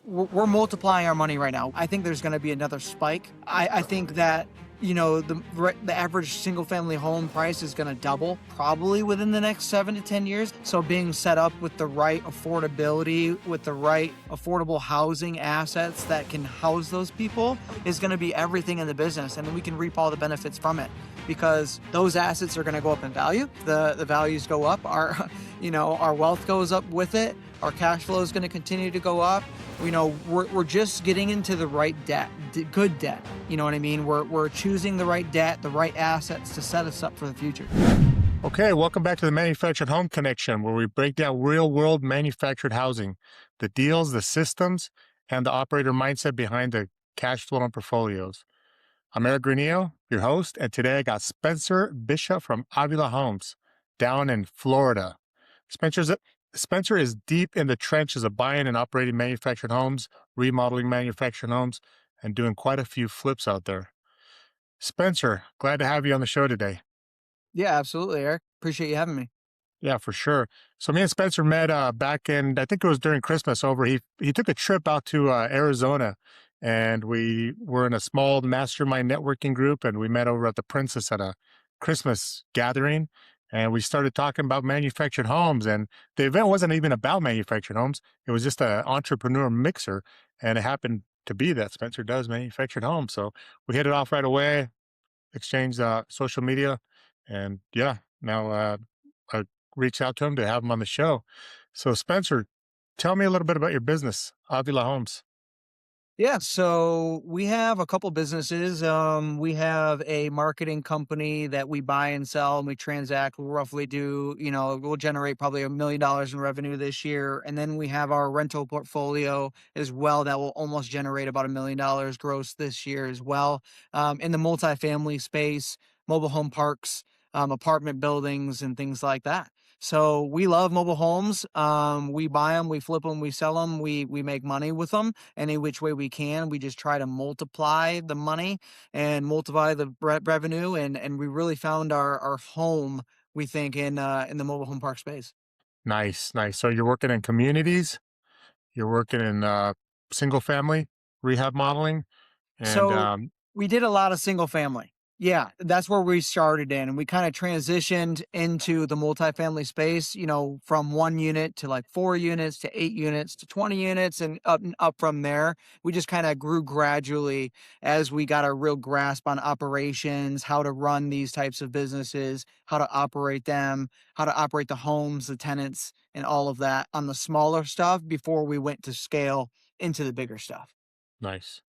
we're multiplying our money right now. I think there's going to be another spike. I think that the average single family home price is going to double probably within the next 7 to 10 years. So being set up with the right affordability, with the right affordable housing assets that can house those people is going to be everything in the business, and then we can reap all the benefits from it because those assets are going to go up in value. The values go up. Our our wealth goes up with it. Our cash flow is going to continue to go up. We're just getting into the right debt, good debt. You know what I mean? We're choosing the right debt, the right assets to set us up for the future. Okay, welcome back to the Manufactured Home Connection, where we break down real-world manufactured housing, the deals, the systems, and the operator mindset behind the cash flow and portfolios. I'm Eric Granillo, your host, and today I got Spencer Bishop from Avila Homes down in Florida. Spencer's, Spencer is deep in the trenches of buying and operating manufactured homes, remodeling manufactured homes, and doing quite a few flips out there. Spencer, glad to have you on the show today. Yeah, absolutely, Eric. Appreciate you having me. Yeah, for sure. So me and Spencer met back in, I think it was during Christmas over. He took a trip out to Arizona, and we were in a small mastermind networking group, and we met over at the Princess at a Christmas gathering, and we started talking about manufactured homes. And the event wasn't even about manufactured homes; it was just an entrepreneur mixer, and it happened to be that Spencer does manufactured homes. So we hit it off right away, exchanged social media, and yeah, now I reached out to him to have him on the show. So Spencer, tell me a little bit about your business, Avila Homes. Yeah, so we have a couple businesses. We have a marketing company that we buy and sell and we transact. We'll roughly we'll generate probably $1 million in revenue this year. And then we have our rental portfolio as well that will almost generate about $1 million gross this year as well. In the multifamily space, mobile home parks, apartment buildings, and things like that. So we love mobile homes. We buy them, we flip them, we sell them, we make money with them any which way we can. We just try to multiply the money and multiply the revenue, and we really found our home, we think, in the mobile home park space. Nice, nice. So you're working in communities, you're working in single family rehab modeling, and So we did a lot of single family. Yeah, that's where we started in, and we kind of transitioned into the multifamily space, from 1 unit to like 4 units to 8 units to 20 units and up from there. We just kind of grew gradually as we got a real grasp on operations, how to run these types of businesses, how to operate them, how to operate the homes, the tenants, and all of that on the smaller stuff before we went to scale into the bigger stuff. nice,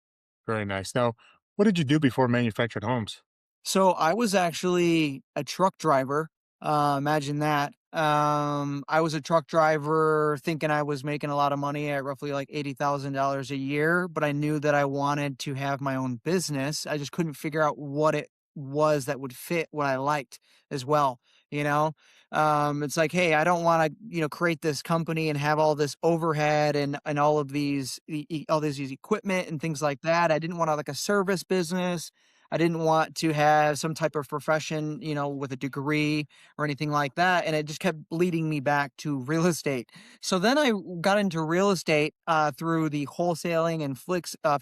very nice. Now, what did you do before manufactured homes? So I was actually a truck driver. Imagine that. I was a truck driver thinking I was making a lot of money at roughly like $80,000 a year, but I knew that I wanted to have my own business. I just couldn't figure out what it was that would fit what I liked as well. You know, it's like, hey, I don't want to, create this company and have all this overhead and all of all these equipment and things like that. I didn't want to like a service business. I didn't want to have some type of profession, with a degree or anything like that. And it just kept leading me back to real estate. So then I got into real estate through the wholesaling and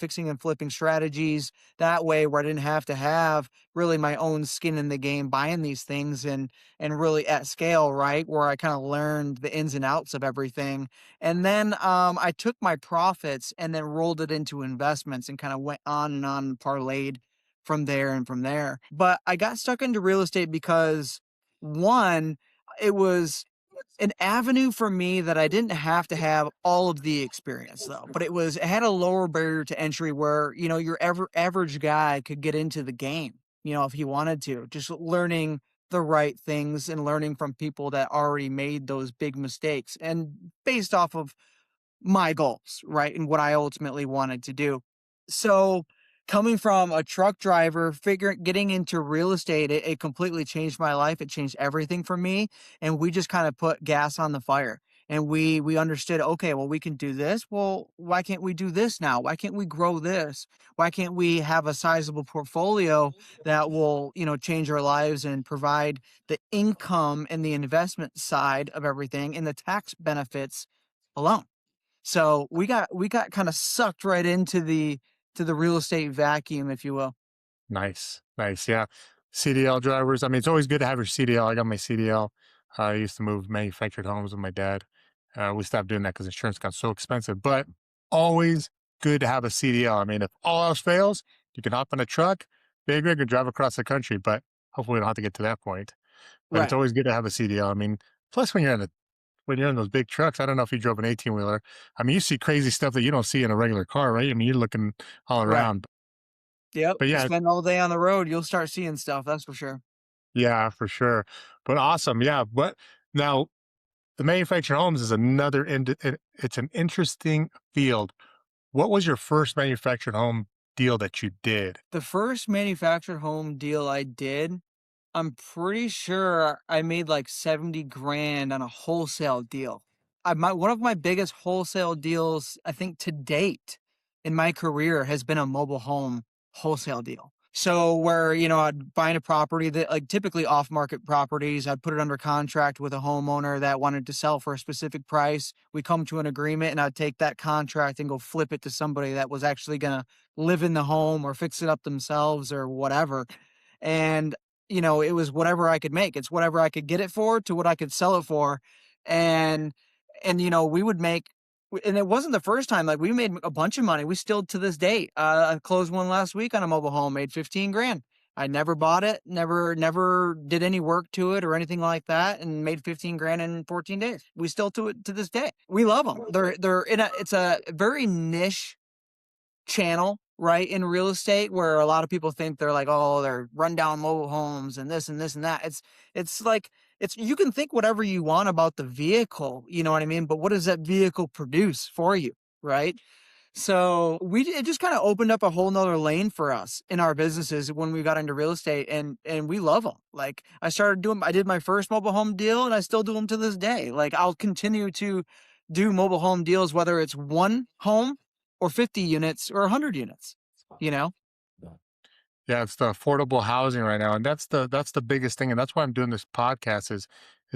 fixing and flipping strategies that way, where I didn't have to have really my own skin in the game buying these things and really at scale, right? Where I kind of learned the ins and outs of everything. And then I took my profits and then rolled it into investments and kind of went on and on and parlayed from there and from there. But I got stuck into real estate because one, it was an avenue for me that I didn't have to have all of the experience though, but it had a lower barrier to entry where, your average guy could get into the game, if he wanted to, just learning the right things and learning from people that already made those big mistakes and based off of my goals, right? And what I ultimately wanted to do. So coming from a truck driver, getting into real estate, it completely changed my life. It changed everything for me. And we just kind of put gas on the fire. And we understood, okay, well, we can do this. Well, why can't we do this now? Why can't we grow this? Why can't we have a sizable portfolio that will, change our lives and provide the income and the investment side of everything and the tax benefits alone? So we got kind of sucked right into the real estate vacuum, if you will. Nice, nice. Yeah. CDL drivers. I mean, it's always good to have your CDL. I got my CDL. I used to move manufactured homes with my dad. We stopped doing that because insurance got so expensive, but always good to have a CDL. I mean, if all else fails, you can hop on a truck, big rig, and drive across the country, but hopefully we don't have to get to that point. But it's Right. always good to have a CDL. I mean, plus when you're in those big trucks, I don't know if you drove an 18 wheeler. I mean, you see crazy stuff that you don't see in a regular car, right? I mean, you're looking all Right. around. Yep. But You yeah, spend all day on the road, you'll start seeing stuff. That's for sure. yeah, for sure. But awesome. Yeah. But now the manufactured homes is it's an interesting field. What was your first manufactured home deal that you did? The first manufactured home deal I did, I'm pretty sure I made like 70 grand on a wholesale deal. One of my biggest wholesale deals, I think to date in my career has been a mobile home wholesale deal. So where, I'd find a property that like typically off market properties, I'd put it under contract with a homeowner that wanted to sell for a specific price. We come to an agreement and I'd take that contract and go flip it to somebody that was actually going to live in the home or fix it up themselves or whatever. And it was whatever I could make. It's whatever I could get it for to what I could sell it for. And we would make and it wasn't the first time, like we made a bunch of money. We still to this day. I closed one last week on a mobile home, made 15 grand. I never bought it, never did any work to it or anything like that, and made 15 grand in 14 days. We still do it to this day. We love them. They're in a it's a very niche channel, right, in real estate where a lot of people think they're like, oh, they're rundown mobile homes and this and this and that. It's like you can think whatever you want about the vehicle, you know what I mean? But what does that vehicle produce for you? Right. So it just kind of opened up a whole nother lane for us in our businesses when we got into real estate and we love them. Like I did my first mobile home deal and I still do them to this day. Like I'll continue to do mobile home deals, whether it's one home or 50 units or 100 units, you know? Yeah, it's the affordable housing right now, and that's the biggest thing, and that's why I'm doing this podcast is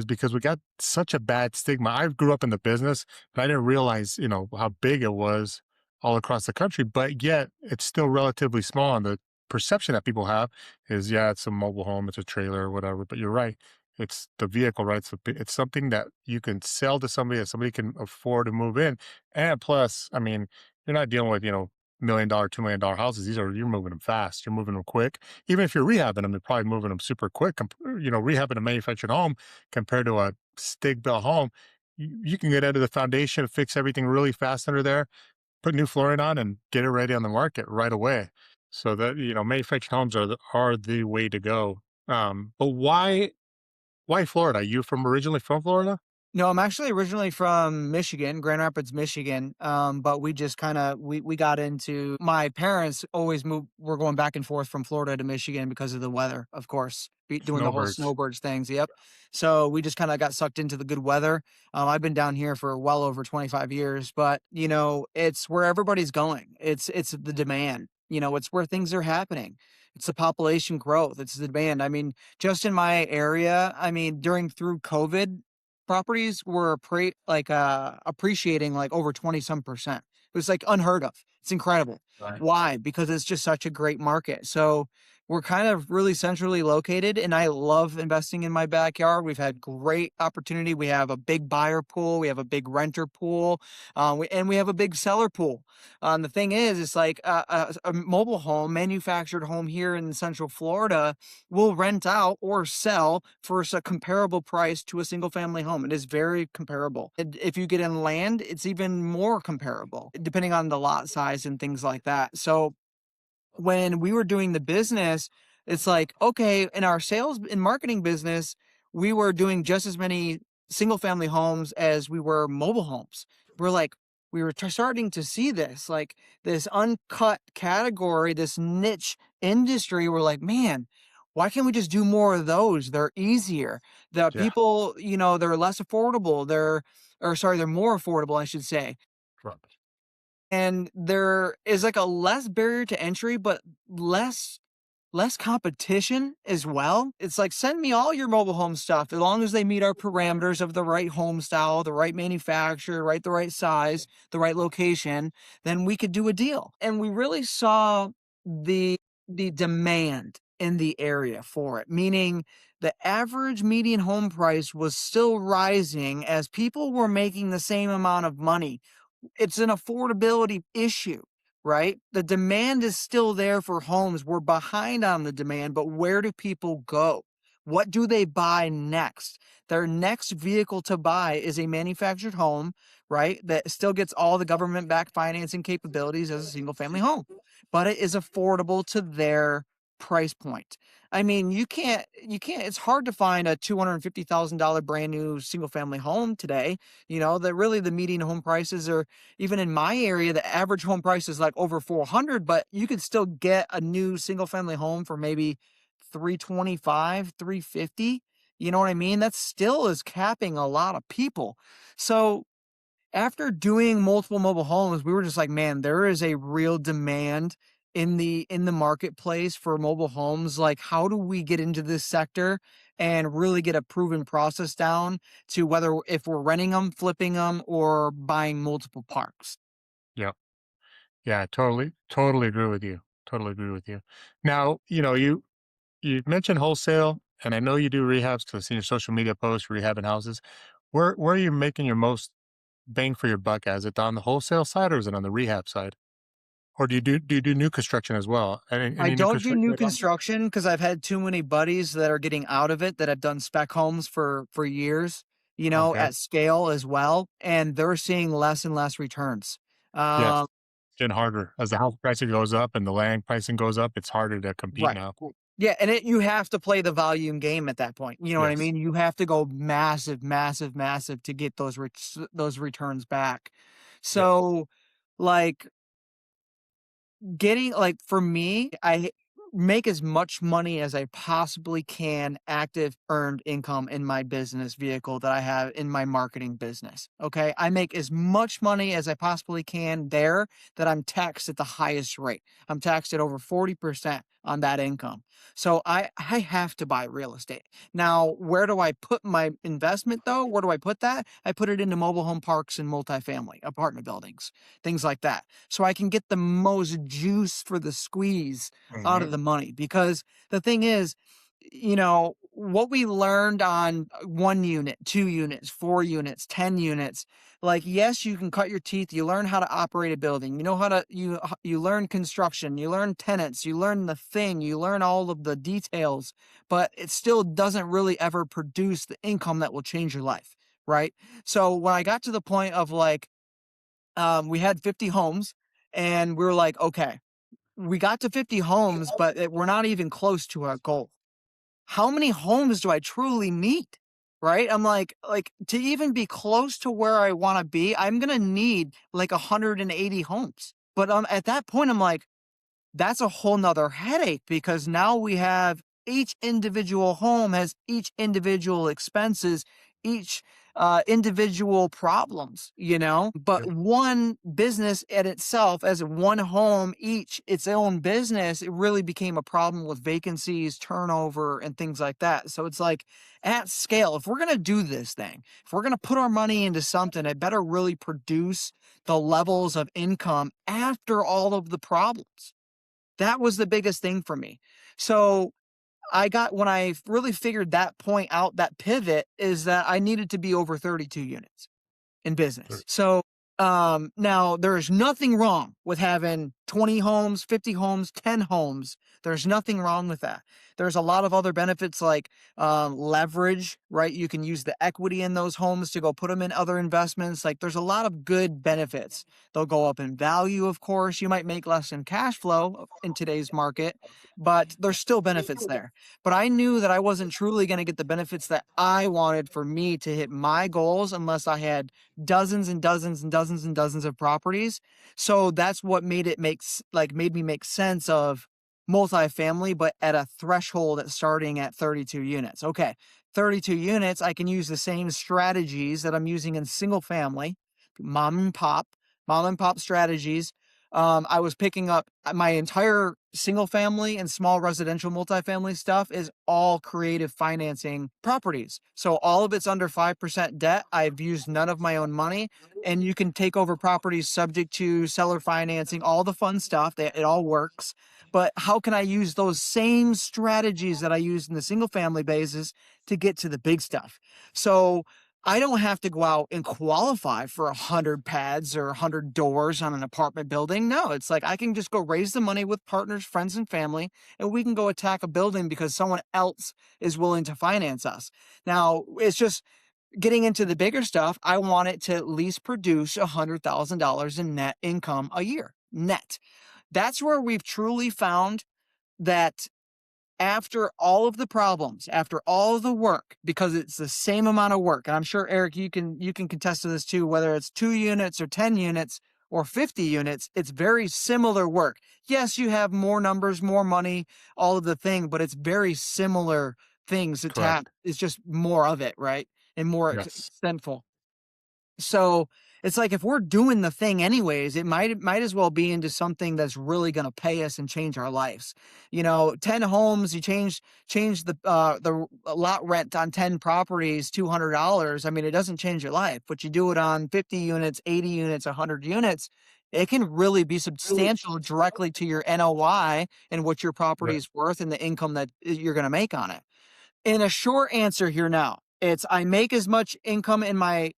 because we got such a bad stigma. I grew up in the business, but I didn't realize, how big it was all across the country, but yet it's still relatively small. And the perception that people have is, yeah, it's a mobile home, it's a trailer or whatever. But you're right, it's the vehicle, right? It's something that you can sell to somebody that somebody can afford to move in, and plus, I mean, you're not dealing with $1 million, $2 million houses. You're moving them fast. You're moving them quick. Even if you're rehabbing them, you're probably moving them super quick. Rehabbing a manufactured home compared to a stick built home, you can get into the foundation, fix everything really fast under there, put new flooring on, and get it ready on the market right away. So that manufactured homes are the way to go. But why Florida? Are you from originally from Florida? No, I'm actually originally from Michigan, Grand Rapids, Michigan. But we just kind of we got into my parents always moved. We're going back and forth from Florida to Michigan because of the weather, of course, doing the whole Snowbirds. snowbirds things. Yep. So we just kind of got sucked into the good weather. I've been down here for well over 25 years, but it's where everybody's going. It's the demand. It's where things are happening. It's the population growth. It's the demand. I mean, just in my area, I mean, through COVID, properties were appreciating like over 20 some percent. It was like unheard of. It's incredible. Right. Why? Because it's just such a great market. So we're kind of really centrally located and I love investing in my backyard. We've had great opportunity. We have a big buyer pool. We have a big renter pool. And we have a big seller pool. The thing is, it's like a mobile home, manufactured home here in Central Florida will rent out or sell for a comparable price to a single family home. It is very comparable. And if you get in land, it's even more comparable, depending on the lot size and things like that. So when we were doing the business, it's like, okay, in our sales and marketing business, we were doing just as many single family homes as we were mobile homes. We're like, we were starting to see this, like this uncut category, this niche industry. We're like, man, why can't we just do more of those? They're easier. The Yeah. people, they're less affordable. They're more affordable, I should say, Right. and there is like a less barrier to entry, but less. less competition as well. It's like, send me all your mobile home stuff as long as they meet our parameters of the right home style, the right manufacturer, right, the right size, the right location, then we could do a deal. And we really saw the the demand in the area for it, meaning the average median home price was still rising as people were making the same amount of money. It's an affordability issue, right? The demand is still there for homes. We're behind on the demand, but where do people go? What do they buy next? Their next vehicle to buy is a manufactured home, right? That still gets all the government backed financing capabilities as a single family home, but it is affordable to their price point. I mean, you can't, it's hard to find a $250,000 brand new single family home today. That really the median home prices are, even in my area, the average home price is like over 400, but you could still get a new single family home for maybe 325, 350. You know what I mean? That still is capping a lot of people. So after doing multiple mobile homes, we were just like, man, there is a real demand in the marketplace for mobile homes. Like, how do we get into this sector and really get a proven process down to whether if we're renting them, flipping them, or buying multiple parks? Yeah. Yeah, totally agree with you. Totally agree with you. Now, you mentioned wholesale, and I know you do rehabs because I've seen your social media posts rehabbing houses. Where are you making your most bang for your buck at? Is it on the wholesale side or is it on the rehab side? Or do you do new construction as well? I Any new don't do construction new at all? construction because I've had too many buddies that are getting out of it that have done spec homes for years, Okay. at scale as well, and they're seeing less and less returns. Yes. Um, It's getting harder. As the house pricing goes up and the land pricing goes up, it's harder to compete right. now. Yeah, and you have to play the volume game at that point. You know what I Yes. mean? You have to go massive, massive, massive to get those returns back. Yes. So, like, getting like, for me, I make as much money as I possibly can, active earned income in my business vehicle that I have in my marketing business. Okay. I make as much money as I possibly can there, that I'm taxed at the highest rate. I'm taxed at over 40% on that income. So I have to buy real estate. Now, where do I put my investment though? Where do I put that? I put it into mobile home parks and multifamily apartment buildings, things like that, so I can get the most juice for the squeeze out Hmm. of the money. Because the thing is, what we learned on 1 unit, 2 units, 4 units, 10 units, like, yes, you can cut your teeth. You learn how to operate a building. You know how to, you learn construction, you learn tenants, you learn the thing, you learn all of the details, but it still doesn't really ever produce the income that will change your life. Right. So when I got to the point of like, we had 50 homes and we were like, okay, we got to 50 homes, but we're not even close to our goal. How many homes do I truly need? Right? I'm like to even be close to where I want to be, I'm going to need like 180 homes. But at that point, I'm like, that's a whole nother headache because now we have each individual home has each individual expenses, each individual problems, but Yep. one business at itself, as one home, each its own business, it really became a problem with vacancies, turnover, and things like that. So it's like, at scale, if we're going to do this thing, if we're going to put our money into something, it better really produce the levels of income after all of the problems. That was the biggest thing for me. So when I really figured that point out, that pivot is that I needed to be over 32 units in Sure. business. So, now there is nothing wrong with having 20 homes, 50 homes, 10 homes. There's nothing wrong with that. There's a lot of other benefits like leverage, right? You can use the equity in those homes to go put them in other investments. Like, there's a lot of good benefits. They'll go up in value, of course. You might make less in cash flow in today's market, but there's still benefits there. But I knew that I wasn't truly going to get the benefits that I wanted for me to hit my goals unless I had dozens and dozens and dozens and dozens of properties. So that's what made me make sense of multifamily, but at a threshold at starting at 32 units. Okay, 32 units, I can use the same strategies that I'm using in single family, mom and pop, mom and pop strategies. I was picking up my entire single family and small residential multifamily stuff is all creative financing properties. So all of it's under 5% debt. I've used none of my own money, and you can take over properties subject to seller financing, all the fun stuff. It all works. But how can I use those same strategies that I used in the single family basis to get to the big stuff? So I don't have to go out and qualify for 100 pads or 100 doors on an apartment building. No, it's like I can just go raise the money with partners, friends, and family, and we can go attack a building because someone else is willing to finance us. Now, it's just getting into the bigger stuff. I want it to at least produce $100,000 in net income a year, net. That's where we've truly found that after all of the problems, after all of the work, because it's the same amount of work, and I'm sure Eric, you can contest to this too, whether it's 2 units or 10 units or 50 units, it's very similar work. Yes, you have more numbers, more money, all of the thing, but it's very similar things to tap. Correct. It's just more of it, right? And more Yes. extentful. So it's like if we're doing the thing anyways, it might as well be into something that's really going to pay us and change our lives. 10 homes, you change the lot rent on 10 properties, $200. I mean, it doesn't change your life, but you do it on 50 units, 80 units, 100 units, it can really be substantial directly to your NOI and what your property Right. is worth and the income that you're going to make on it. In a short answer here now, it's I make as much income in my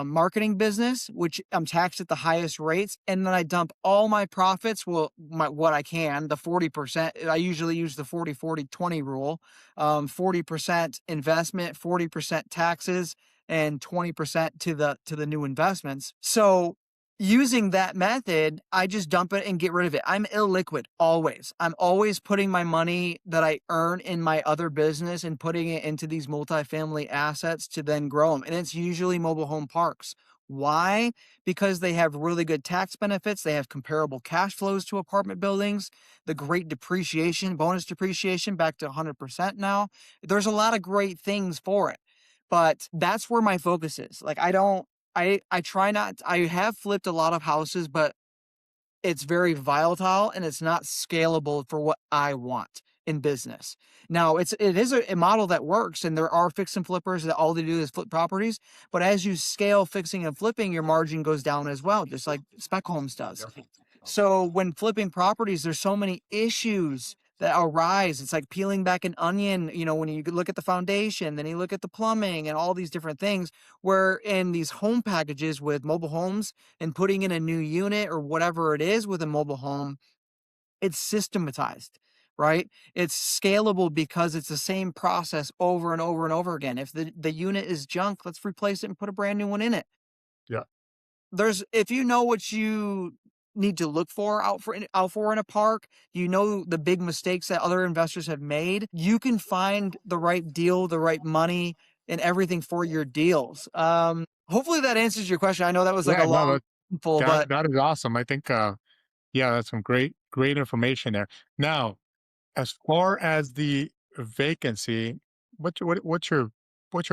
marketing business, which I'm taxed at the highest rates, and then I dump all my profits, well, what I can, the 40%. I usually use the 40-40-20 rule. 40% investment, 40% taxes, and 20% to the new investments. So using that method, I just dump it and get rid of it. I'm illiquid always. I'm always putting my money that I earn in my other business and putting it into these multifamily assets to then grow them. And it's usually mobile home parks. Why? Because they have really good tax benefits. They have comparable cash flows to apartment buildings, the great depreciation, bonus depreciation back to 100% now. There's a lot of great things for it. But that's where my focus is. Like I try not I have flipped a lot of houses, but it's very volatile and it's not scalable for what I want in business. Now, it is a model that works, and there are fix and flippers that all they do is flip properties, but as you scale fixing and flipping, your margin goes down as well, just like spec homes does. So when flipping properties, there's so many issues that arise. It's like peeling back an onion, when you look at the foundation, then you look at the plumbing and all these different things, where in these home packages with mobile homes and putting in a new unit or whatever it is with a mobile home, it's systematized, right? It's scalable because it's the same process over and over and over again. If the unit is junk, let's replace it and put a brand new one in it. Yeah. There's if you know what you need to look for out for in a park, you know the big mistakes that other investors have made, you can find the right deal, the right money, and everything for your deals. Hopefully that answers your question. I know that was like a Yeah. No, long full, that but that is awesome. I think yeah, that's some great information there. Now, as far as the vacancy, what's your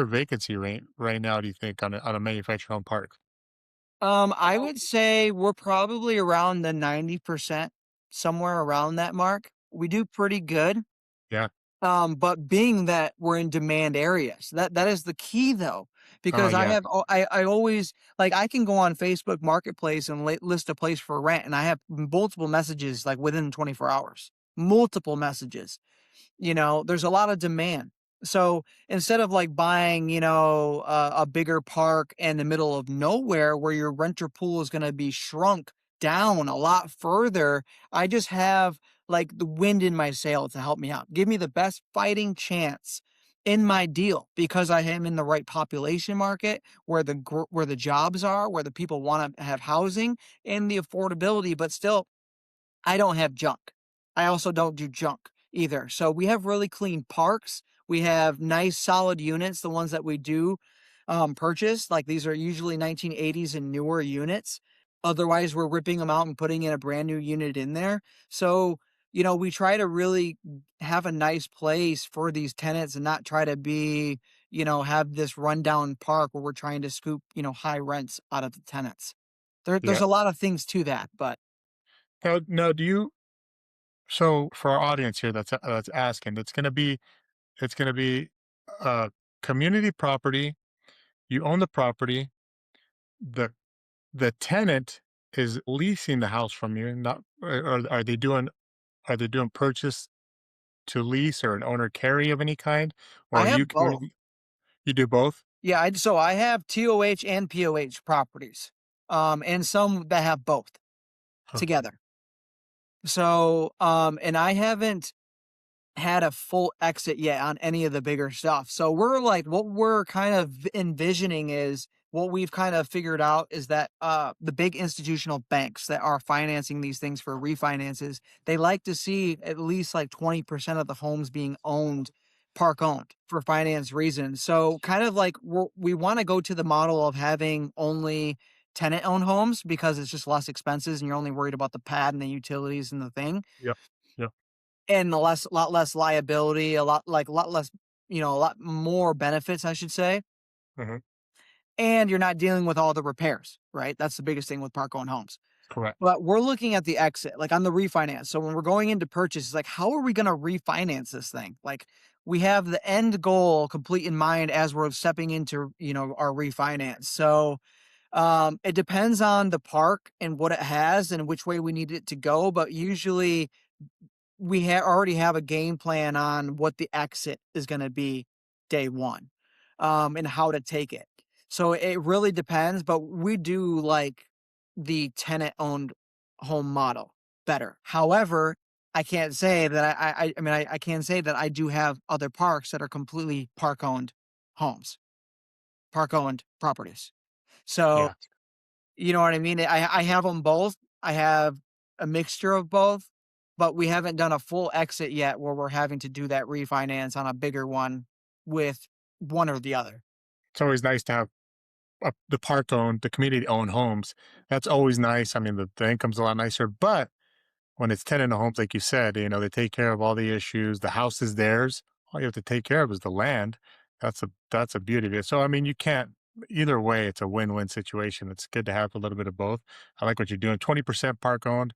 vacancy rate right now, do you think, on a manufactured home park? I would say we're probably around the 90%, somewhere around that mark. We do pretty good. Yeah. But being that we're in demand areas, that is the key though, Oh, because I yeah. have I always like I can go on Facebook Marketplace and list a place for rent, and I have multiple messages like within 24 hours, multiple messages. There's a lot of demand. So instead of like buying, a bigger park in the middle of nowhere where your renter pool is going to be shrunk down a lot further, I just have like the wind in my sail to help me out. Give me the best fighting chance in my deal because I am in the right population market where the jobs are, where the people want to have housing and the affordability, but still I don't have junk. I also don't do junk either. So we have really clean parks. We have nice solid units, the ones that we do purchase. Like these are usually 1980s and newer units. Otherwise, we're ripping them out and putting in a brand new unit in there. So, we try to really have a nice place for these tenants and not try to be, have this rundown park where we're trying to scoop, high rents out of the tenants. There's Yeah. a lot of things to that, but Now, do you so for our audience here that's asking, it's gonna be uh community property. You own the property. The the tenant is leasing the house from you, not or are they doing purchase to lease or an owner carry of any kind? Or I are you have both. community you do both? Yeah, so I have TOH and POH properties, and some that have both Okay. together. So, and I haven't had a full exit yet on any of the bigger stuff. So we're like, what we're kind of envisioning is what we've kind of figured out is that the big institutional banks that are financing these things for refinances, they like to see at least like 20% of the homes being owned, park owned for finance reasons. So kind of like we want to go to the model of having only tenant owned homes because it's just less expenses and you're only worried about the pad and the utilities and the thing Yep. Yep. and a lot less liability, a lot less, a lot more benefits, I should say. Mhm. And you're not dealing with all the repairs, right? That's the biggest thing with park owned homes. Correct. But we're looking at the exit, like on the refinance. So when we're going into purchase, it's like, how are we going to refinance this thing? Like we have the end goal complete in mind as we're stepping into, our refinance. So it depends on the park and what it has and which way we need it to go. But usually we already have a game plan on what the exit is going to be day one, and how to take it. So it really depends, but we do like the tenant owned home model better. However, I can't say that I can say that I do have other parks that are completely park owned homes, park owned properties. So Yeah. you know what I mean? I have them both. I have a mixture of both, but we haven't done a full exit yet where we're having to do that refinance on a bigger one with one or the other. It's always nice to have the park owned, the community owned homes. That's always nice. I mean, the income's a lot nicer, but when it's tenant homes, like you said, they take care of all the issues. The house is theirs. All you have to take care of is the land. That's a beauty of it. So I mean, you can't either way. It's a win-win situation. It's good to have a little bit of both. I like what you're doing. 20% park owned.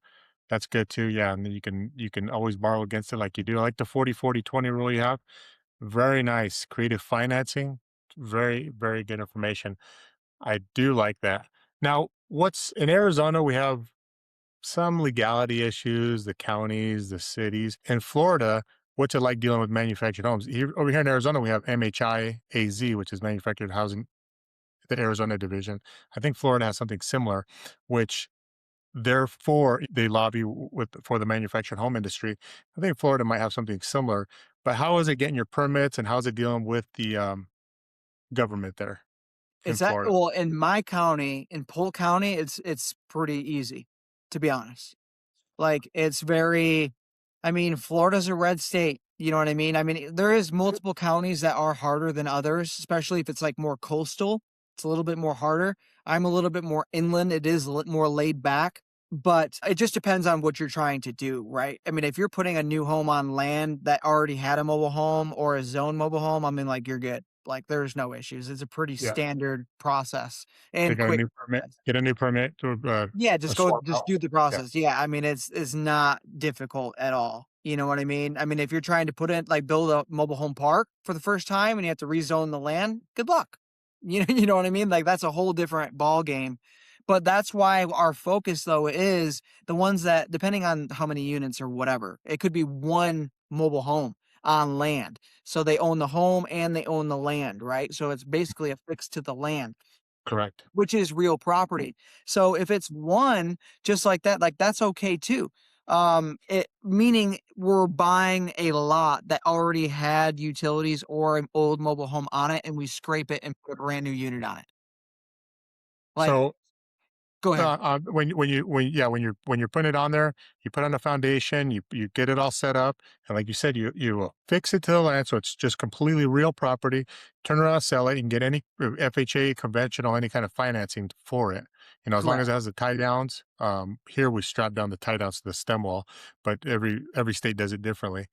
That's good too. Yeah, and then you can always borrow against it like you do. I like the 40-40-20 rule you have. Very nice. Creative financing. Very very good information. I do like that. Now, what's in Arizona? We have some legality issues, the counties, the cities. In Florida, what's it like dealing with manufactured homes? Over here in Arizona, we have MHI-AZ, which is Manufactured Housing, the Arizona division. I think Florida has something similar, which therefore they lobby for the manufactured home industry. I think Florida might have something similar. But how is it getting your permits, and how's it dealing with the government there in Is that Florida? well, in my county, in Polk County, it's pretty easy, to be honest. Like, it's very I mean, Florida's a red state, you know what I mean? I mean, there is multiple counties that are harder than others, especially if it's, like, more coastal. It's a little bit more harder. I'm a little bit more inland, it is more laid back, but it just depends on what you're trying to do, right? I mean, if you're putting a new home on land that already had a mobile home or a zone mobile home, I mean, like, you're good. Like, there's no issues. It's a pretty Yeah, standard process they and got a quick new permit. process. Get a new permit to Yeah, a swap just out. do the Yeah, process. Yeah, I mean, it's not difficult at all. You know what I mean? I mean, if you're trying to put in like build a mobile home park for the first time and you have to rezone the land, good luck. You know what I mean? Like that's a whole different ball game. But that's why our focus though is the ones that depending on how many units or whatever, it could be one mobile home on land. So they own the home and they own the land, right? So it's basically affixed to the land correct. which is real property. So if it's one just like that's okay too. It meaning we're buying a lot that already had utilities or an old mobile home on it, and we scrape it and put a brand new unit on it. Like, So go ahead. when you're putting it on there, you put on the foundation, you get it all set up, and like you said, you fix it to the land so it's just completely real property. Turn around, sell it. You can get any FHA, conventional, any kind of financing for it. As long Correct. as it has the tie downs. Here we strap down the tie downs to the stem wall, but every state does it differently.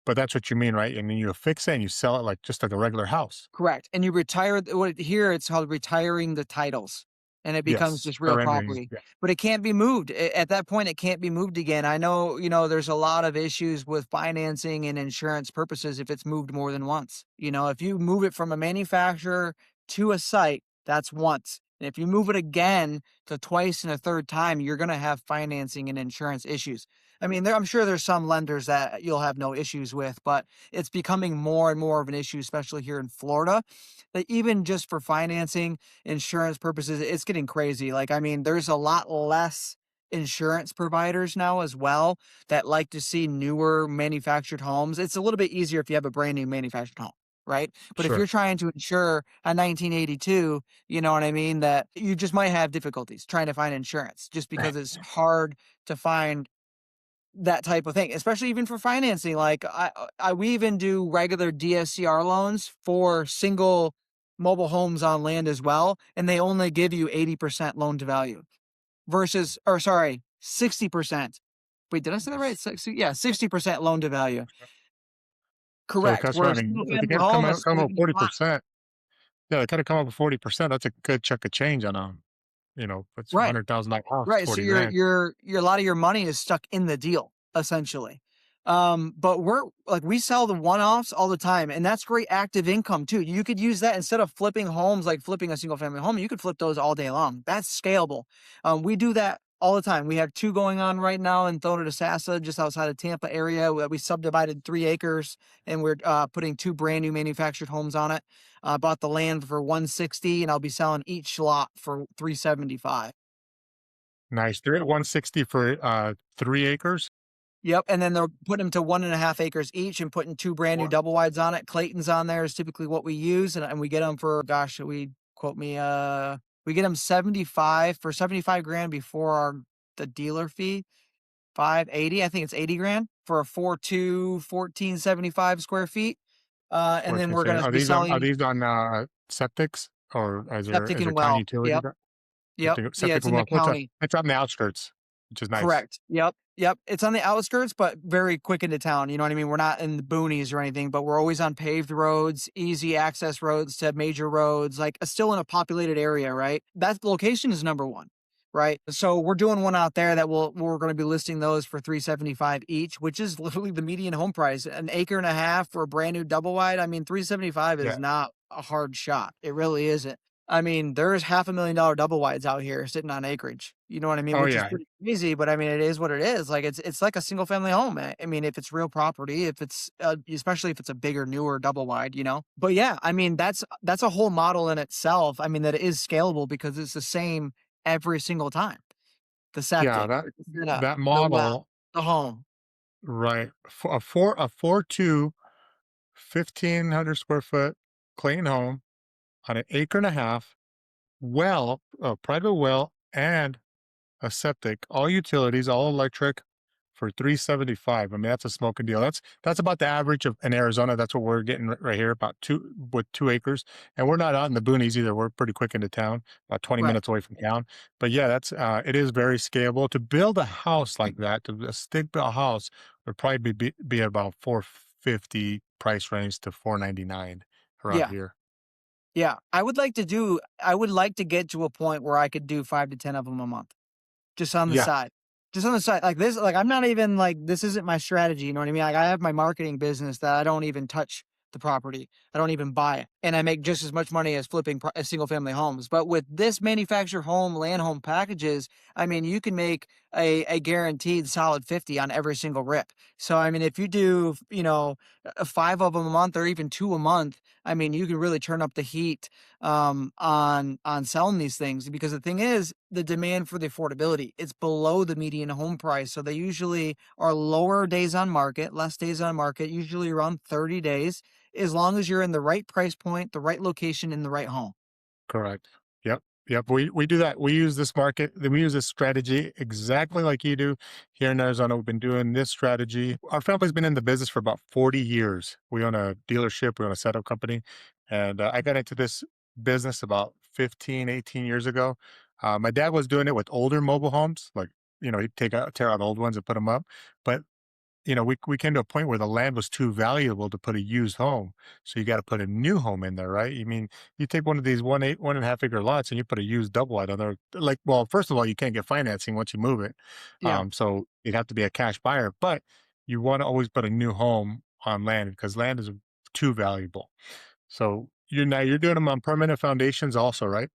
But that's what you mean, right? And then you fix it and you sell it like just like a regular house. Correct. And you retire what here it's called retiring the titles. and it becomes Yes, just real surrendering. property. Yeah, But it can't be moved. At that point, it can't be moved again. I know, there's a lot of issues with financing and insurance purposes if it's moved more than once. If you move it from a manufacturer to a site, that's once. And if you move it again to twice and a third time, you're going to have financing and insurance issues. I mean, I'm sure there's some lenders that you'll have no issues with, but it's becoming more and more of an issue, especially here in Florida. That even just for financing, insurance purposes, it's getting crazy. Like, I mean, there's a lot less insurance providers now as well that like to see newer manufactured homes. It's a little bit easier if you have a brand new manufactured home, right? But if sure. you're trying to insure a 1982, you know what I mean, that you just might have difficulties trying to find insurance just because it's hard to find that type of thing, especially even for financing. Like we even do regular DSCR loans for single mobile homes on land as well, and they only give you 80% loan to value versus, or sorry, 60%. Wait, did I say that right? 60, yeah, 60% loan to value. So the Correct. customer, Where I a mean, single if they family gotta home is come up 75. 40%, yeah, they gotta come up with 40%, that's a good chunk of change on a, it's a Right. $100,000 house, Right, so 40 your grand. your your a lot of your money is stuck in the deal, essentially. But we sell the one-offs all the time, and that's great active income too. You could use that instead of flipping homes, like flipping a single family home, you could flip those all day long. That's scalable. We do that all the time. We have 2 going on right now in Thona de Sassa, just outside of Tampa area, where we subdivided 3 acres, and we're, putting 2 brand new manufactured homes on it. Bought the land for 160, and I'll be selling each lot for 375. Nice. They're at 160 for, 3 acres? Yep, and then they'll put them to 1.5 acres each and putting 2 brand new What? double wides on it. Clayton's on there is typically what we use, and we get them for, gosh, we get them 75 for 75 grand before the dealer fee, 580, I think it's 80 grand for a 4.2, 1475 square feet. And then we're 14, gonna be are selling these on, septics, or septic is there and county well. utility Yep, there? yep. Yeah, Septic it's and in the well, county. it's on the outskirts, which is nice. Correct. Yep. Yep. It's on the outskirts, but very quick into town. You know what I mean? We're not in the boonies or anything, but we're always on paved roads, easy access roads to major roads, like still in a populated area, right? That location is number one, right? So we're doing one out there that we're going to be listing those for 375 each, which is literally the median home price. An acre and a half for a brand new double wide. I mean, 375 is Yeah. not a hard shot. It really isn't. I mean, there's $500,000 double wides out here sitting on acreage. You know what I mean? Oh, Which is yeah. pretty crazy, but I mean, it is what it is. Like it's like a single family home. I mean, if it's real property, if it's especially if it's a bigger, newer double wide. But yeah, I mean, that's a whole model in itself. I mean, that is scalable because it's the same every single time. The Yeah, septic, the setup, that the well, model, the home. right, for a 4.2, 1,500 square foot clean home on an acre and a half, well, a private well, and a septic, all utilities, all electric for 375. I mean, that's a smoking deal. That's about the average of in Arizona. That's what we're getting right here, about 2 acres. And we're not out in the boonies either. We're pretty quick into town, about 20 Right. minutes away from town. But yeah, that's it is very scalable. To build a house like that, to a stick built house would probably be about 450 price range to 499 around Yeah. here. Yeah. I would like to get to a point where I could do 5 to 10 of them a month. Just on the Yeah. side. Just on the side. Like this, like I'm not even like this isn't my strategy, you know what I mean? Like I have my marketing business that I don't even touch the property. I don't even buy it. And I make just as much money as flipping single family homes. But with this manufactured home, land home packages, I mean, you can make a guaranteed solid 50 on every single rip. So I mean, if you do, 5 of them a month or even 2 a month, I mean, you can really turn up the heat on selling these things because the thing is the demand for the affordability. It's below the median home price, so they usually are lower days on market, less days on market, usually around 30 days, as long as you're in the right price point, the right location, in the right home. Correct. Yep. Yep. We do that. We use this market, we use this strategy exactly like you do here in Arizona. We've been doing this strategy. Our family's been in the business for about 40 years. We own a dealership, we own a setup company. And I got into this business about 15, 18 years ago. My dad was doing it with older mobile homes, like, he'd tear out old ones and put them up. But we came to a point where the land was too valuable to put a used home. So you got to put a new home in there, right? You mean you take one of these 1.5 acre lots and you put a used double wide on there. Like, well, first of all, you can't get financing once you move it. Yeah. So you'd have to be a cash buyer, but you want to always put a new home on land because land is too valuable. So you're doing them on permanent foundations also, right?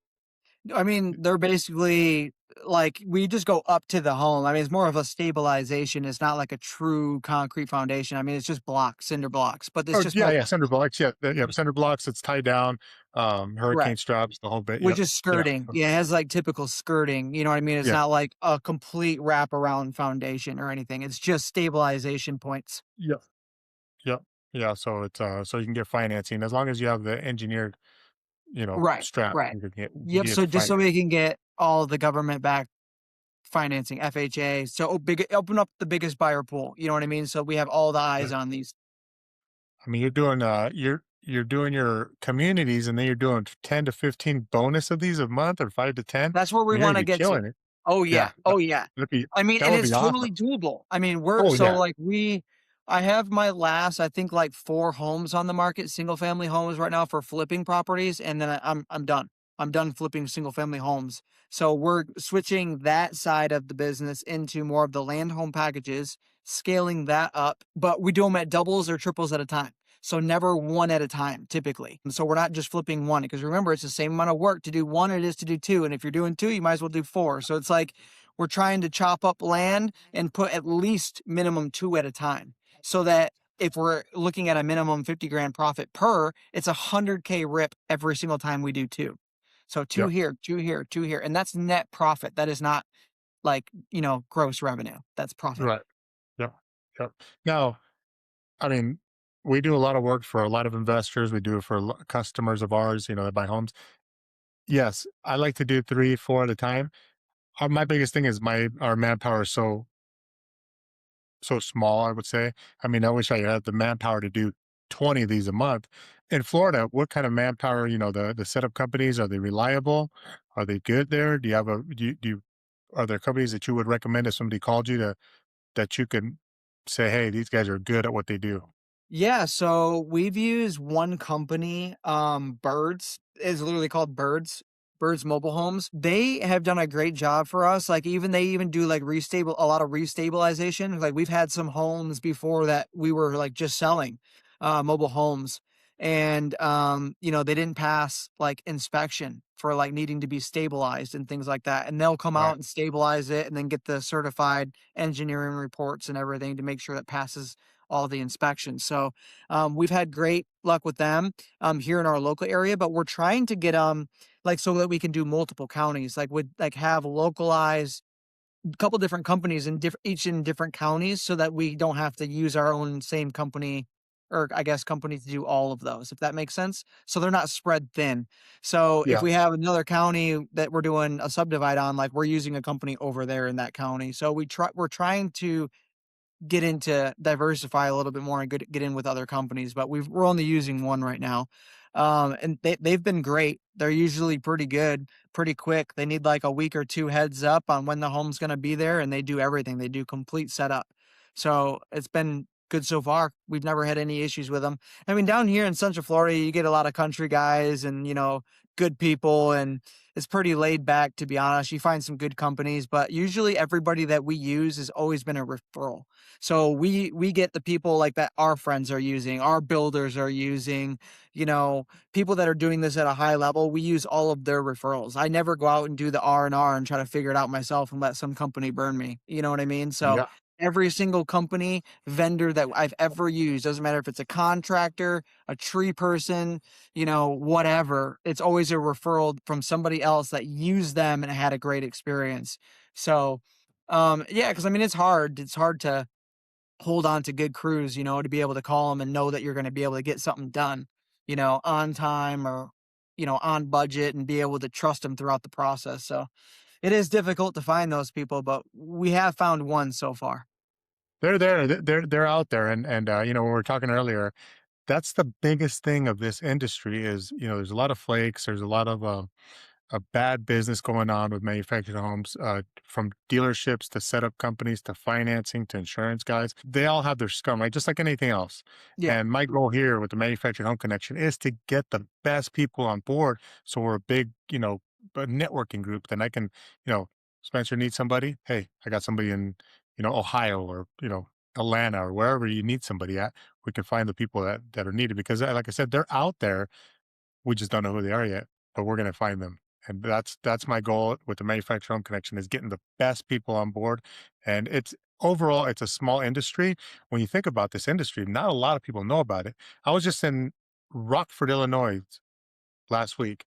I mean, they're basically like we just go up to the home. I mean, it's more of a stabilization. It's not like a true concrete foundation. I mean, it's just blocks, cinder blocks, but it's Oh, just yeah, yeah, mobile. cinder blocks, yeah, yeah, cinder blocks, it's tied down, hurricane Correct. straps, the whole bit, With yep, just yeah, skirting. Yeah, it has like typical skirting. You know what I mean? It's yeah, not like a complete wraparound foundation or anything. It's just stabilization points. yep, yep, yeah, so so you can get financing as long as you have the engineered, Right. strap, Right. you can Yep. get So the just so we financing. can get all the government backed financing, FHA. So open up the biggest buyer pool. You know what I mean? So we have all the eyes Right. on these. I mean, you're doing your communities, and then you're doing 10 to 15 bonus of these a month or 5 to 10. That's where I we mean, you're gonna wanna be get to. killing it. Oh, Yeah, yeah. Oh, yeah. that'd be I mean, that and would it's be awesome. totally doable. I mean, we're Oh, so, yeah, like, I have my last, I think, like, 4 homes on the market, single family homes right now for flipping properties, and then I'm done. I'm done flipping single family homes. So we're switching that side of the business into more of the land home packages, scaling that up, but we do them at doubles or triples at a time. So never one at a time, typically. And so we're not just flipping one because remember, it's the same amount of work to do one it is to do two. And if you're doing two, you might as well do four. So it's like we're trying to chop up land and put at least minimum two at a time so that if we're looking at a minimum 50 grand profit per, it's 100K rip every single time we do two. So two yep, here, two here, two here. And that's net profit. That is not like, gross revenue. That's profit. right, yep, yep. Now, I mean, we do a lot of work for a lot of investors. We do it for customers of ours, that buy homes. Yes, I like to do 3, 4 at a time. My biggest thing is our manpower is so small, I would say. I mean, I wish I had the manpower to do 20 of these a month. In Florida, what kind of manpower, the setup companies, are they reliable? Are they good there? Do you have a do you are there companies that you would recommend if somebody called you that you can say, "Hey, these guys are good at what they do?" Yeah, so we've used one company, Birds is literally called Birds Mobile Homes. They have done a great job for us. Like they even do like a lot of restabilization. Like we've had some homes before that we were like just selling mobile homes and they didn't pass like inspection for like needing to be stabilized and things like that. And they'll come out Right. and stabilize it and then get the certified engineering reports and everything to make sure that passes all the inspections. So we've had great luck with them here in our local area, but we're trying to get like so that we can do multiple counties, like would like have localized a couple different companies in each in different counties, so that we don't have to use our own same company or I guess company to do all of those, if that makes sense. So they're not spread thin. So if Yeah. we have another county that we're doing a subdivide on, like we're using a company over there in that county. So we're trying to get into diversify a little bit more and get in with other companies, but we're only using one right now. And they've been great. They're usually pretty good, pretty quick. They need like a week or two heads up on when the home's going to be there, and they do everything. They do complete setup. So it's been good so far. We've never had any issues with them. I mean, down here in Central Florida, you get a lot of country guys and good people, and it's pretty laid back, to be honest. You find some good companies, but usually everybody that we use has always been a referral. So we get the people like that our friends are using, our builders are using, people that are doing this at a high level. We use all of their referrals. I never go out and do the R&R and try to figure it out myself and let some company burn me. You know what I mean? So Yeah. every single company vendor that I've ever used, doesn't matter if it's a contractor, a tree person, whatever, it's always a referral from somebody else that used them and had a great experience. So yeah, because I mean it's hard to hold on to good crews, to be able to call them and know that you're going to be able to get something done, on time or, on budget, and be able to trust them throughout the process. So it is difficult to find those people, but we have found one so far. They're there. They're out there, and when we were talking earlier, that's the biggest thing of this industry is, there's a lot of flakes. There's a lot of a bad business going on with manufactured homes, from dealerships to setup companies to financing to insurance guys. They all have their scum, right? Just like anything else. Yeah. And my goal here with the manufactured home connection is to get the best people on board. So we're a big, a networking group. Then I can, Spencer needs somebody. Hey, I got somebody in, Ohio or, Atlanta or wherever you need somebody at. We can find the people that are needed because, like I said, they're out there. We just don't know who they are yet, but we're gonna find them. And that's my goal with the manufacturer home connection is getting the best people on board. And it's overall, it's a small industry. When you think about this industry, not a lot of people know about it. I was just in Rockford, Illinois last week,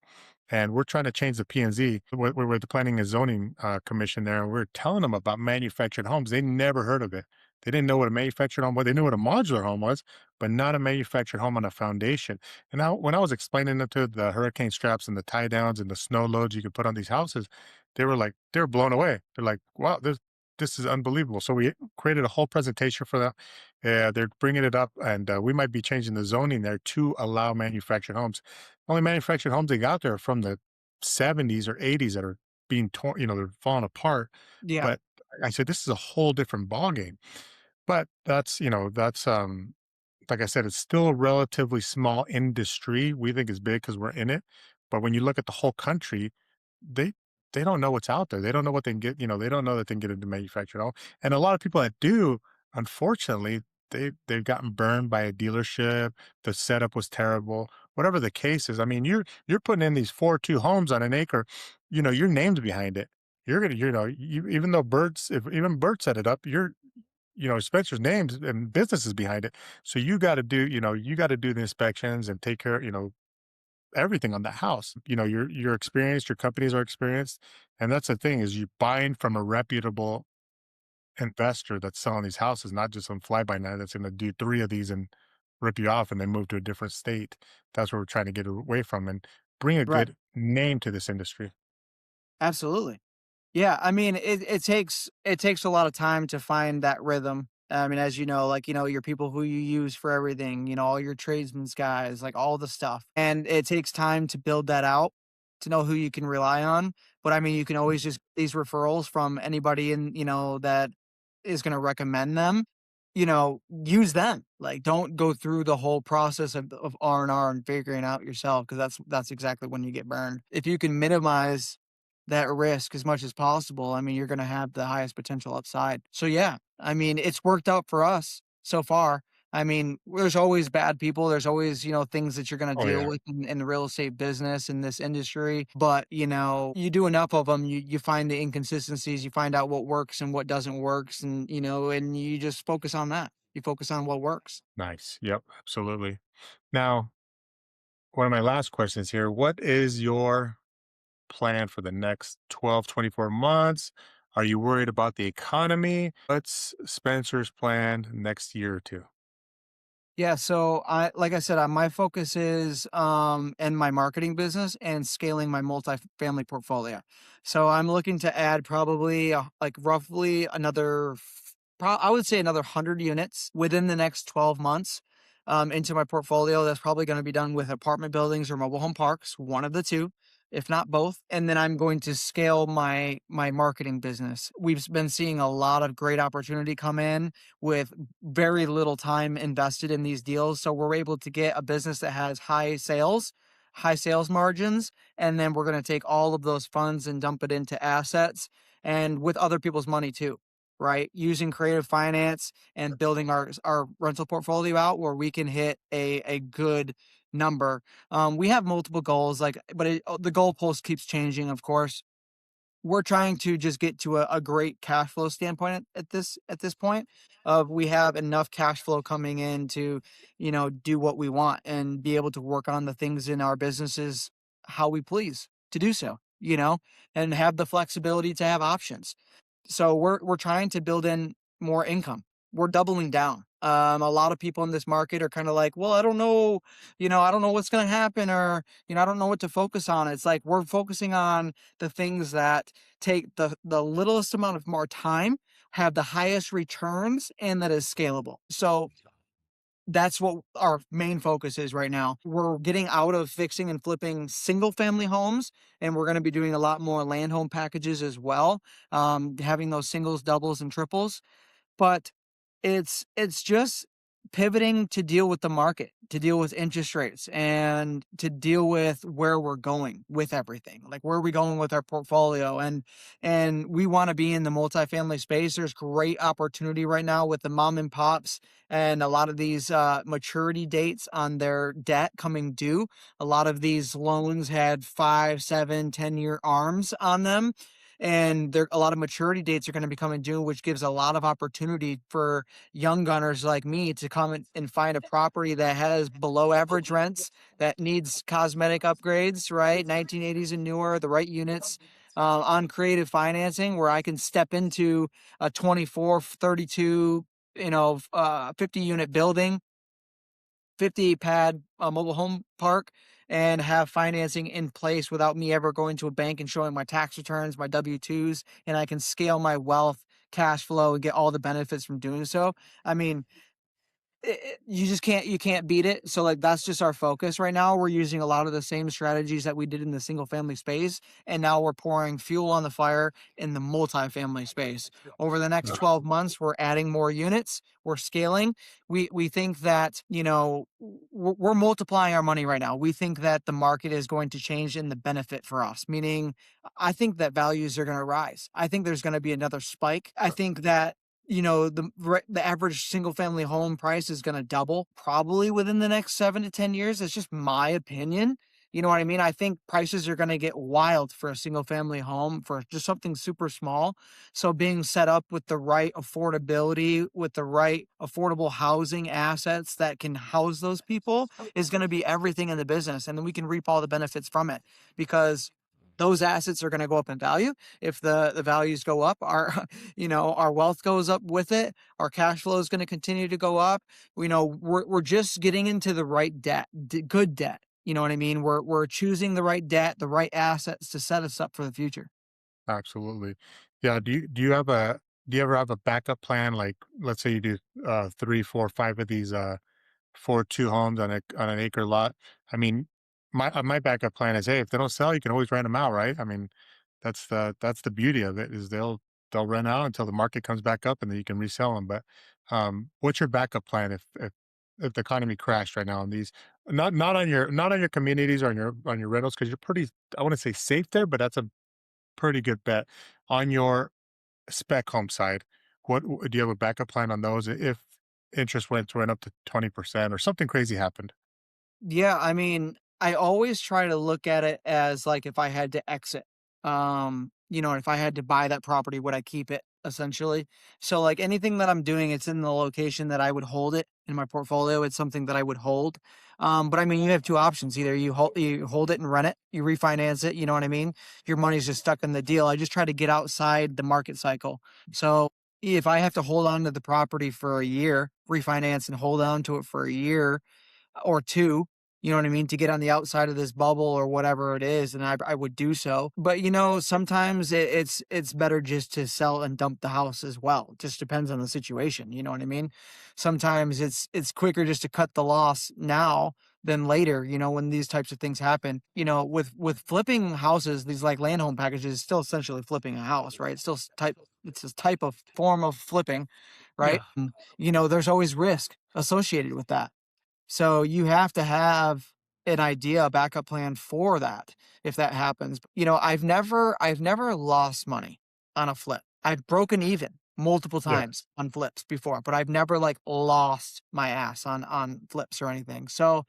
and we're trying to change the P&Z. We're the Planning and Zoning Commission there, and we're telling them about manufactured homes. They never heard of it. They didn't know what a manufactured home was. They knew what a modular home was, but not a manufactured home on a foundation. And now, when I was explaining it to the hurricane straps and the tie downs and the snow loads you could put on these houses, they were blown away. They're like, "Wow, this is unbelievable." So we created a whole presentation for them. They're bringing it up, and we might be changing the zoning there to allow manufactured homes. Only manufactured homes they got there are from the 70s or 80s that are being torn, they're falling apart. Yeah. But I said, this is a whole different ballgame. But that's like I said, it's still a relatively small industry. We think it's big because we're in it. But when you look at the whole country, they they don't know what's out there. They don't know what they can get, they don't know that they can get into manufactured home. And a lot of people that do, unfortunately, they've gotten burned by a dealership. The setup was terrible. Whatever the case is, I mean, you're putting in these 4-2 homes on an acre, your name's behind it. You're gonna, even though if even Bert set it up, Spencer's names and businesses behind it. So you got to do the inspections and take care, everything on the house. You're experienced, your companies are experienced. And that's the thing is you buying from a reputable investor that's selling these houses, not just some fly by night that's going to do 3 of these and rip you off and then move to a different state. That's what we're trying to get away from and bring a Right. good name to this industry. Absolutely. Yeah, I mean, it takes a lot of time to find that rhythm. I mean, as you know, like, your people who you use for everything, all your tradesmen's guys, like all the stuff. And it takes time to build that out, to know who you can rely on. But I mean, you can always just these referrals from anybody that is going to recommend them, use them. Like, don't go through the whole process of R&R and figuring out yourself, because that's exactly when you get burned. If you can minimize that risk as much as possible, I mean, you're gonna have the highest potential upside. So yeah, I mean, it's worked out for us so far. I mean, there's always bad people. There's always, things that you're gonna Oh deal yeah. with in the real estate business in this industry. But you do enough of them, you find the inconsistencies, you find out what works and what doesn't works, and you just focus on that. You focus on what works. Nice. Yep. Absolutely. Now, one of my last questions here. What is your plan for the next 12, 24 months? Are you worried about the economy? What's Spencer's plan next year or two? Yeah, so like I said, my focus is in my marketing business and scaling my multifamily portfolio. So I'm looking to add probably like roughly I would say another 100 units within the next 12 months into my portfolio. That's probably going to be done with apartment buildings or mobile home parks, one of the two, if not both. And then I'm going to scale my marketing business. We've been seeing a lot of great opportunity come in with very little time invested in these deals. So we're able to get a business that has high sales margins, and then we're going to take all of those funds and dump it into assets and with other people's money too. Right, using creative finance and building our rental portfolio out where we can hit a good number. We have multiple goals, but the goalpost keeps changing. Of course, we're trying to just get to a great cash flow standpoint at this point of we have enough cash flow coming in to do what we want and be able to work on the things in our businesses how we please to do so, and have the flexibility to have options. So we're trying to build in more income. We're doubling down. A lot of people in this market are kind of like, well, I don't know, I don't know what's going to happen, or I don't know what to focus on. It's like we're focusing on the things that take the littlest amount of more time, have the highest returns, and that is scalable. So that's what our main focus is right now. We're getting out of fixing and flipping single family homes, and we're going to be doing a lot more land home packages as well, having those singles, doubles, and triples. But it's just pivoting to deal with the market, to deal with interest rates, and to deal with where we're going with everything. Like, where are we going with our portfolio? And we want to be in the multifamily space. There's great opportunity right now with the mom and pops and a lot of these maturity dates on their debt coming due. A lot of these loans had 5, 7, 10 year arms on them, and there a lot of maturity dates are going to be coming due, which gives a lot of opportunity for young gunners like me to come and find a property that has below average rents, that needs cosmetic upgrades, right? 1980s and newer, the right units, on creative financing, where I can step into a 24, 32, 50 unit building, 50 pad mobile home park, and have financing in place without me ever going to a bank and showing my tax returns, my W-2s, and I can scale my wealth, cash flow, and get all the benefits from doing so. I mean, you just can't beat it. So, like, that's just our focus right now. We're using a lot of the same strategies that we did in the single family space, and now we're pouring fuel on the fire in the multifamily space. Over the next 12 months, we're adding more units, we're scaling. We think that, we're multiplying our money right now. We think that the market is going to change in the benefit for us, meaning I think that values are going to rise. I think there's going to be another spike. I think that, the average single family home price is going to double probably within the next 7 to 10 years. It's just my opinion. You know what I mean? I think prices are going to get wild for a single family home, for just something super small. So being set up with the right affordability, with the right affordable housing assets that can house those people, is going to be everything in the business. And then we can reap all the benefits from it, because those assets are going to go up in value. If the values go up, our our wealth goes up with it. Our cash flow is going to continue to go up. We're just getting into the right debt, good debt. You know what I mean? We're choosing the right debt, the right assets to set us up for the future. Absolutely. Yeah. Do you ever have a backup plan? Like, let's say you do 3, 4, 5 of these 4-2 homes on an acre lot. I mean, my backup plan is, hey, if they don't sell, you can always rent them out, right? I mean, that's the beauty of it, is they'll rent out until the market comes back up, and then you can resell them. But what's your backup plan if the economy crashed right now on these? Not on your communities or on your rentals, because you're pretty, I want to say, safe there, but that's a pretty good bet. On your spec home side, do you have a backup plan on those if interest went up to 20% or something crazy happened? Yeah, I mean, I always try to look at it as, like, if I had to exit, if I had to buy that property, would I keep it, essentially? So, like, anything that I'm doing, it's in the location that I would hold it in my portfolio. It's something that I would hold. But I mean, you have two options. Either you hold it and rent it, you refinance it, you know what I mean? Your money's just stuck in the deal. I just try to get outside the market cycle. So if I have to hold on to the property for a year, refinance and hold on to it for a year or 2, you know what I mean, to get on the outside of this bubble or whatever it is, and I would do so. But, sometimes it's better just to sell and dump the house as well. It just depends on the situation, you know what I mean? Sometimes it's quicker just to cut the loss now than later, when these types of things happen. With flipping houses, these, like, land home packages, is still essentially flipping a house, right? It's a type of form of flipping, right? Yeah. And, there's always risk associated with that. So you have to have an idea, a backup plan for that if that happens. I've never lost money on a flip. I've broken even multiple Yeah. times on flips before, but I've never, like, lost my ass on flips or anything. So,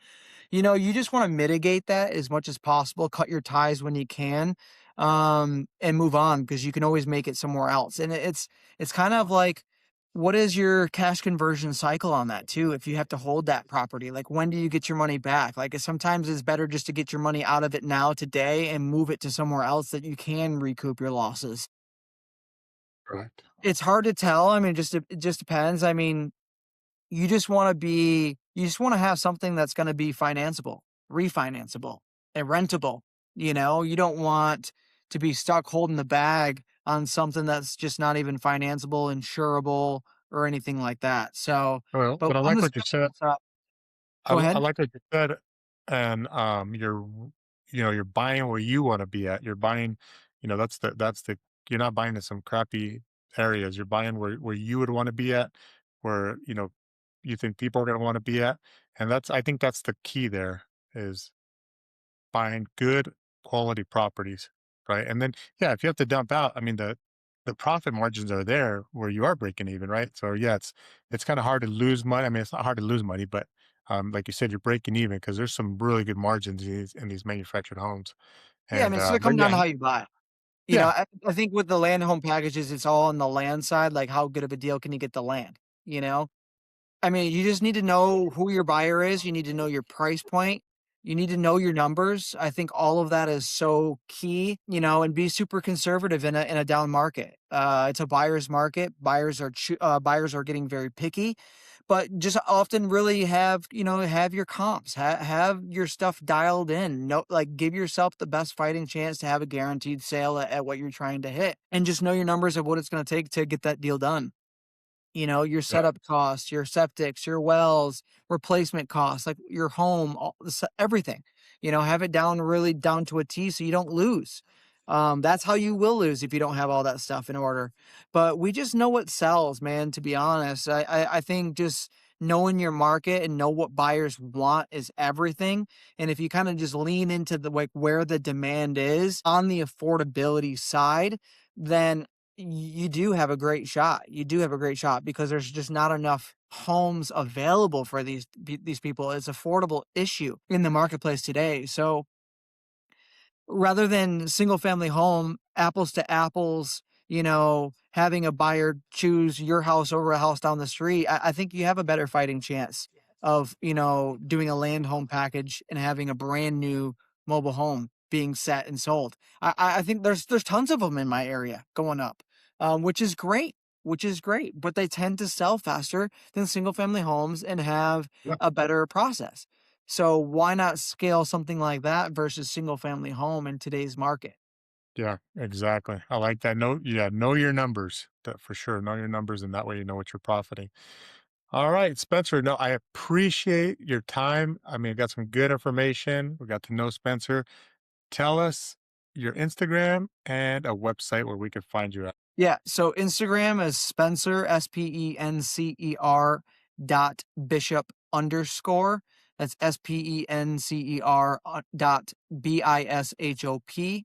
you just wanna mitigate that as much as possible, cut your ties when you can, and move on, because you can always make it somewhere else. And it's kind of like, what is your cash conversion cycle on that too, if you have to hold that property? Like, when do you get your money back? Like, sometimes it's better just to get your money out of it now, today, and move it to somewhere else that you can recoup your losses. Correct. It's hard to tell. I mean, it just depends. I mean, you just wanna have something that's gonna be financeable, refinanceable, and rentable. You don't want to be stuck holding the bag on something that's just not even financeable, insurable, or anything like that. So, Well, but but I on like the what you said. Go I ahead. like what you said, and you're buying where you want to be at. You're buying, that's the you're not buying in some crappy areas. You're buying where you would want to be at, where you think people are going to want to be at, and I think that's the key there is buying good quality properties, right? And then, yeah, if you have to dump out, I mean, the profit margins are there where you are breaking even, right? So yeah, it's kind of hard to lose money. I mean, it's not hard to lose money, but like you said, you're breaking even because there's some really good margins in these manufactured homes. Yeah, I mean, And it's gonna but come down yeah, to how you buy. You know, yeah, I think with the land home packages, it's all on the land side. Like, how good of a deal can you get the land? You know, I mean, you just need to know who your buyer is. You need to know your price point. You need to know your numbers. I think all of that is so key, and be super conservative in a down market. It's a buyer's market. Buyers are getting very picky, but just often really have your comps, have your stuff dialed in. No, like give yourself the best fighting chance to have a guaranteed sale at what you're trying to hit, and just know your numbers of what it's going to take to get that deal done. Your yeah, setup costs, your septics, your wells, replacement costs, like your home, everything. Have it down really down to a T so you don't lose. That's how you will lose if you don't have all that stuff in order. But we just know what sells, man. To be honest, I think just knowing your market and know what buyers want is everything. And if you kind of just lean into the like where the demand is on the affordability side, then you do have a great shot. You do have a great shot because there's just not enough homes available for these people. It's affordable issue in the marketplace today. So rather than single family home, apples to apples, having a buyer choose your house over a house down the street, I think you have a better fighting chance of, doing a land home package and having a brand new mobile home being set and sold. I think there's tons of them in my area going up, which is great, but they tend to sell faster than single family homes and have yeah, a better process. So why not scale something like that versus single family home in today's market? yeah, exactly. I like that. Know your numbers for sure. Know your numbers, and that way you know what you're profiting. All right, Spencer. No, I appreciate your time. I mean, I got some good information. We got to know Spencer. Tell us your Instagram and a website where we could find you at. Yeah. So Instagram is Spencer, Spencer Bishop_. That's Spencer dot BISHOP_.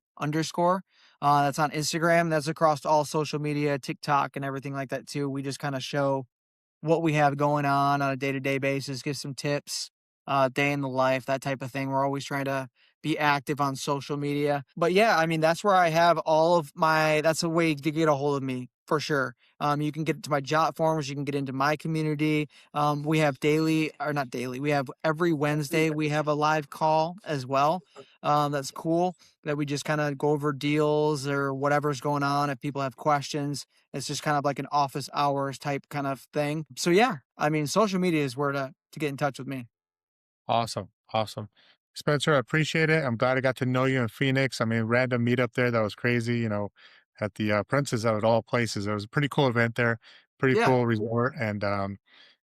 That's on Instagram. That's across all social media, TikTok, and everything like that too. We just kind of show what we have going on a day-to-day basis, give some tips, day in the life, that type of thing. We're always trying to be active on social media. But yeah, I mean, that's where I have that's a way to get a hold of me for sure. You can get to my jot forms, you can get into my community. We have daily, or not daily, we have every Wednesday, we have a live call as well. That's cool that we just kind of go over deals or whatever's going on. If people have questions, it's just kind of like an office hours type kind of thing. So yeah, I mean, social media is where to get in touch with me. Awesome. Awesome. Spencer, I appreciate it. I'm glad I got to know you in Phoenix. I mean, random meetup there. That was crazy, at the Princess out of all places. It was a pretty cool event there, pretty Yeah. cool resort. And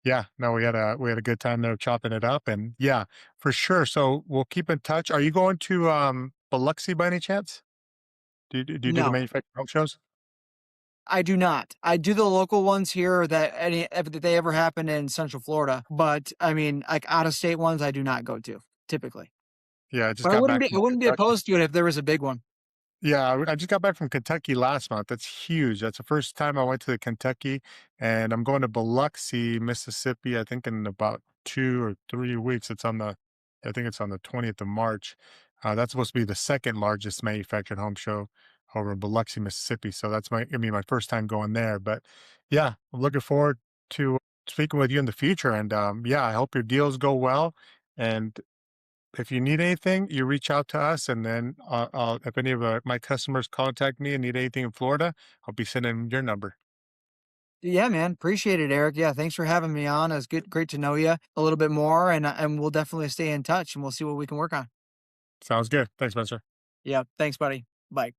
yeah, no, we had a good time there chopping it up. And yeah, for sure. So we'll keep in touch. Are you going to Biloxi by any chance? Do you do the No, manufacturing home shows? I do not. I do the local ones here if they ever happen in Central Florida, but I mean, like out of state ones, I do not go to typically. Yeah, I just But got back I from wouldn't be Kentucky. opposed to it if there was a big one. Yeah, I just got back from Kentucky last month. That's huge. That's the first time I went to the Kentucky, and I'm going to Biloxi, Mississippi, I think in about 2 or 3 weeks. I think it's on the 20th of March. That's supposed to be the second largest manufactured home show over in Biloxi, Mississippi. So that's gonna be my first time going there. But yeah, I'm looking forward to speaking with you in the future. And yeah, I hope your deals go well. And if you need anything, you reach out to us, and then if any of my customers contact me and need anything in Florida, I'll be sending them your number. Yeah, man, appreciate it, Eric. Yeah, thanks for having me on. It's great to know you a little bit more, and we'll definitely stay in touch, and we'll see what we can work on. Sounds good. Thanks, Spencer. Yeah, thanks, buddy. Bye.